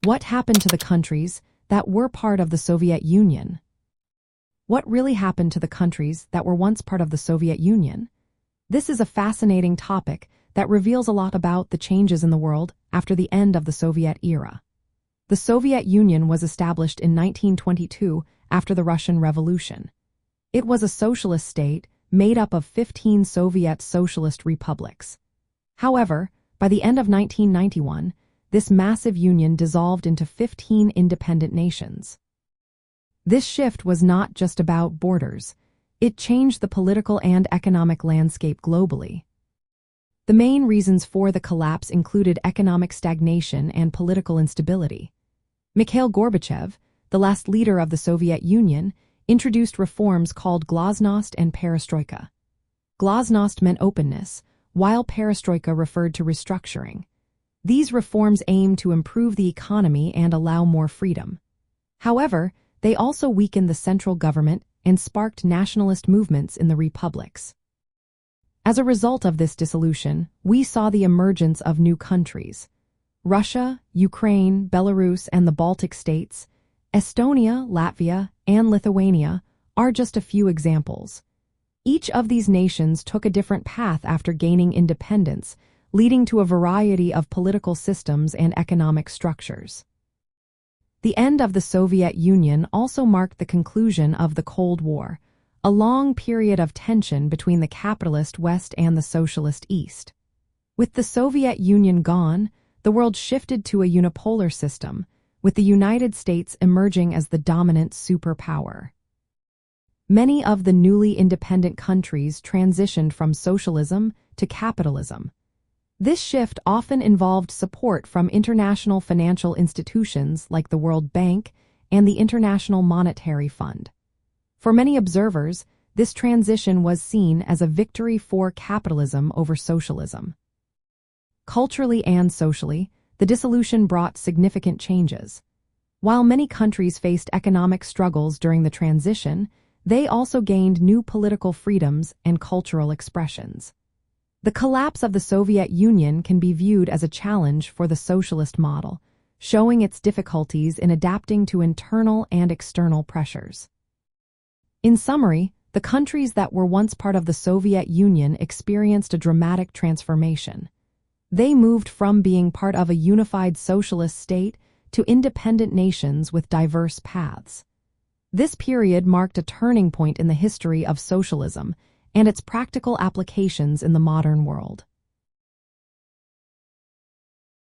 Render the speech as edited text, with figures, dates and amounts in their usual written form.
What happened to the countries that were part of the Soviet Union? What really happened to the countries that were once part of the Soviet Union? This is a fascinating topic that reveals a lot about the changes in the world after the end of the Soviet era. The Soviet Union was established in 1922 after the Russian Revolution. It was a socialist state made up of 15 Soviet socialist republics. However, by the end of 1991, this massive union dissolved into 15 independent nations. This shift was not just about borders. It changed the political and economic landscape globally. The main reasons for the collapse included economic stagnation and political instability. Mikhail Gorbachev, the last leader of the Soviet Union, introduced reforms called glasnost and perestroika. Glasnost meant openness, while perestroika referred to restructuring. These reforms aimed to improve the economy and allow more freedom. However, they also weakened the central government and sparked nationalist movements in the republics. As a result of this dissolution, we saw the emergence of new countries. Russia, Ukraine, Belarus, and the Baltic states, Estonia, Latvia, and Lithuania are just a few examples. Each of these nations took a different path after gaining independence, leading to a variety of political systems and economic structures. The end of the Soviet Union also marked the conclusion of the Cold War, a long period of tension between the capitalist West and the socialist East. With the Soviet Union gone, the world shifted to a unipolar system, with the United States emerging as the dominant superpower. Many of the newly independent countries transitioned from socialism to capitalism. This shift often involved support from international financial institutions like the World Bank and the International Monetary Fund. For many observers, this transition was seen as a victory for capitalism over socialism. Culturally and socially, the dissolution brought significant changes. While many countries faced economic struggles during the transition, they also gained new political freedoms and cultural expressions. The collapse of the Soviet Union can be viewed as a challenge for the socialist model, showing its difficulties in adapting to internal and external pressures. In summary, the countries that were once part of the Soviet Union experienced a dramatic transformation. They moved from being part of a unified socialist state to independent nations with diverse paths. This period marked a turning point in the history of socialism and its practical applications in the modern world.